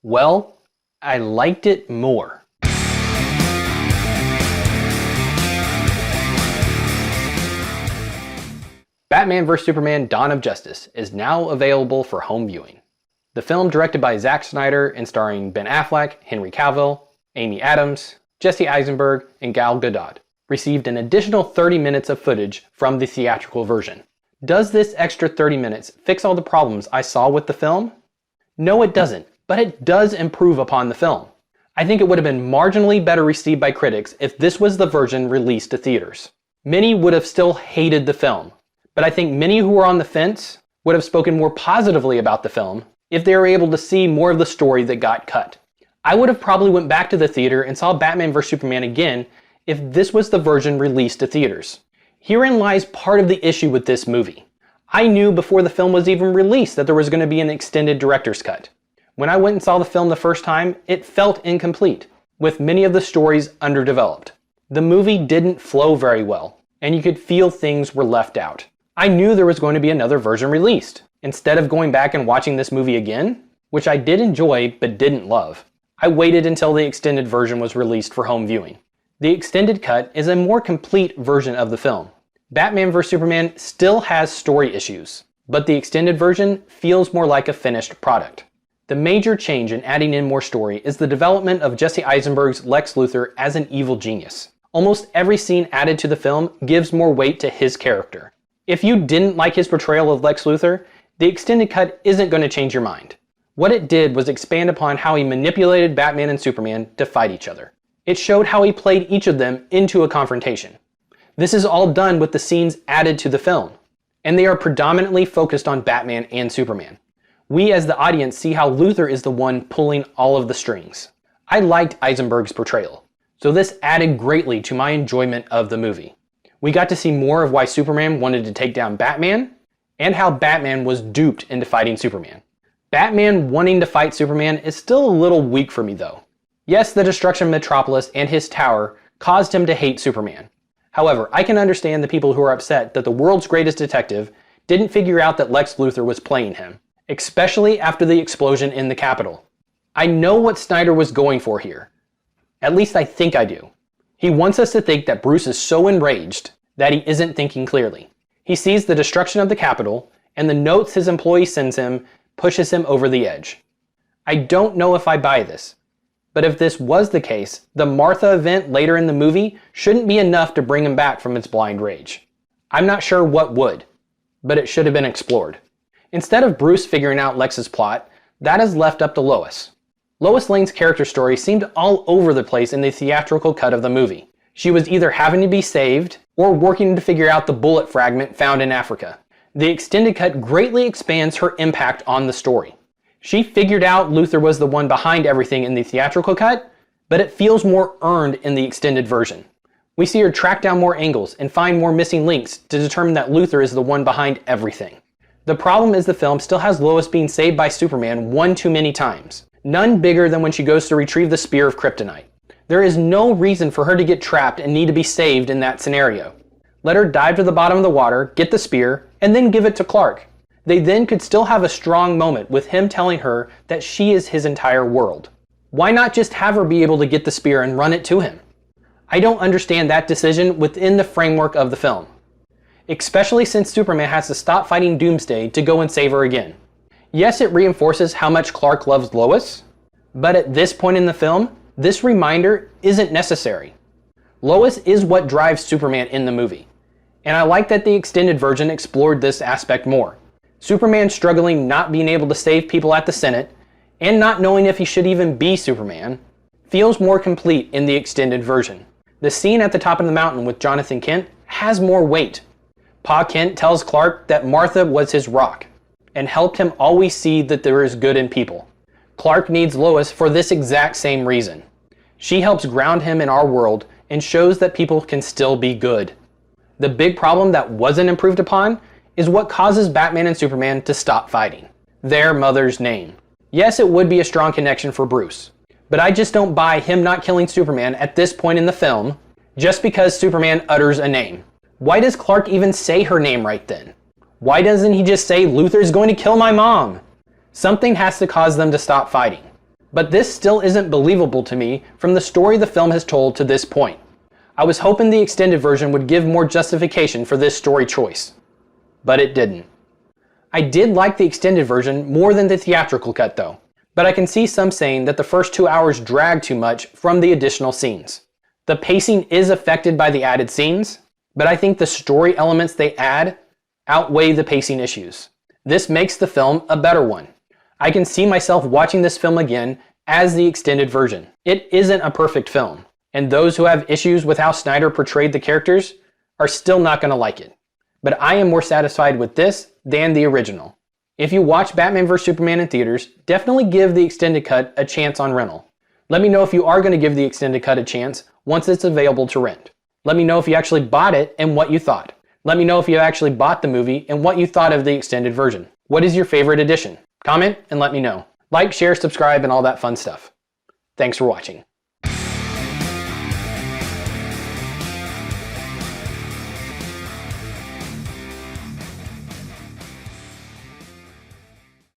Well, I liked it more. Batman vs Superman: Dawn of Justice is now available for home viewing. The film, directed by Zack Snyder and starring Ben Affleck, Henry Cavill, Amy Adams, Jesse Eisenberg, and Gal Gadot, received an additional 30 minutes of footage from the theatrical version. Does this extra 30 minutes fix all the problems I saw with the film? No, it doesn't, but it does improve upon the film. I think it would have been marginally better received by critics if this was the version released to theaters. Many would have still hated the film, but I think many who were on the fence would have spoken more positively about the film if they were able to see more of the story that got cut. I would have probably went back to the theater and saw Batman vs Superman again if this was the version released to theaters. Herein lies part of the issue with this movie. I knew before the film was even released that there was going to be an extended director's cut. When I went and saw the film the first time, it felt incomplete, with many of the stories underdeveloped. The movie didn't flow very well, and you could feel things were left out. I knew there was going to be another version released. Instead of going back and watching this movie again, which I did enjoy but didn't love, I waited until the extended version was released for home viewing. The extended cut is a more complete version of the film. Batman vs Superman still has story issues, but the extended version feels more like a finished product. The major change in adding in more story is the development of Jesse Eisenberg's Lex Luthor as an evil genius. Almost every scene added to the film gives more weight to his character. If you didn't like his portrayal of Lex Luthor, the extended cut isn't going to change your mind. What it did was expand upon how he manipulated Batman and Superman to fight each other. It showed how he played each of them into a confrontation. This is all done with the scenes added to the film, and they are predominantly focused on Batman and Superman. We as the audience see how Luthor is the one pulling all of the strings. I liked Eisenberg's portrayal, so this added greatly to my enjoyment of the movie. We got to see more of why Superman wanted to take down Batman, and how Batman was duped into fighting Superman. Batman wanting to fight Superman is still a little weak for me though. Yes, the destruction of Metropolis and his tower caused him to hate Superman. However, I can understand the people who are upset that the world's greatest detective didn't figure out that Lex Luthor was playing him, especially after the explosion in the Capitol. I know what Snyder was going for here. At least I think I do. He wants us to think that Bruce is so enraged that he isn't thinking clearly. He sees the destruction of the Capitol, and the notes his employee sends him pushes him over the edge. I don't know if I buy this, but if this was the case, the Martha event later in the movie shouldn't be enough to bring him back from its blind rage. I'm not sure what would, but it should have been explored. Instead of Bruce figuring out Lex's plot, that is left up to Lois. Lois Lane's character story seemed all over the place in the theatrical cut of the movie. She was either having to be saved or working to figure out the bullet fragment found in Africa. The extended cut greatly expands her impact on the story. She figured out Luthor was the one behind everything in the theatrical cut, but it feels more earned in the extended version. We see her track down more angles and find more missing links to determine that Luthor is the one behind everything. The problem is the film still has Lois being saved by Superman one too many times. None bigger than when she goes to retrieve the Spear of Kryptonite. There is no reason for her to get trapped and need to be saved in that scenario. Let her dive to the bottom of the water, get the spear, and then give it to Clark. They then could still have a strong moment with him telling her that she is his entire world. Why not just have her be able to get the spear and run it to him? I don't understand that decision within the framework of the film. Especially since Superman has to stop fighting Doomsday to go and save her again. Yes, it reinforces how much Clark loves Lois, but at this point in the film, this reminder isn't necessary. Lois is what drives Superman in the movie, and I like that the extended version explored this aspect more. Superman struggling not being able to save people at the Senate, and not knowing if he should even be Superman, feels more complete in the extended version. The scene at the top of the mountain with Jonathan Kent has more weight. Pa Kent tells Clark that Martha was his rock, and helped him always see that there is good in people. Clark needs Lois for this exact same reason. She helps ground him in our world and shows that people can still be good. The big problem that wasn't improved upon is what causes Batman and Superman to stop fighting. Their mother's name. Yes, it would be a strong connection for Bruce, but I just don't buy him not killing Superman at this point in the film just because Superman utters a name. Why does Clark even say her name right then? Why doesn't he just say, Luthor's going to kill my mom? Something has to cause them to stop fighting. But this still isn't believable to me from the story the film has told to this point. I was hoping the extended version would give more justification for this story choice, but it didn't. I did like the extended version more than the theatrical cut though, but I can see some saying that the first 2 hours drag too much from the additional scenes. The pacing is affected by the added scenes, but I think the story elements they add outweigh the pacing issues. This makes the film a better one. I can see myself watching this film again as the extended version. It isn't a perfect film, and those who have issues with how Snyder portrayed the characters are still not going to like it. But I am more satisfied with this than the original. If you watch Batman vs Superman in theaters, definitely give the extended cut a chance on rental. Let me know if you are going to give the extended cut a chance once it's available to rent. Let me know if you actually bought it and what you thought. Let me know if you actually bought the movie and what you thought of the extended version. What is your favorite edition? Comment and let me know. Like, share, subscribe, and all that fun stuff. Thanks for watching.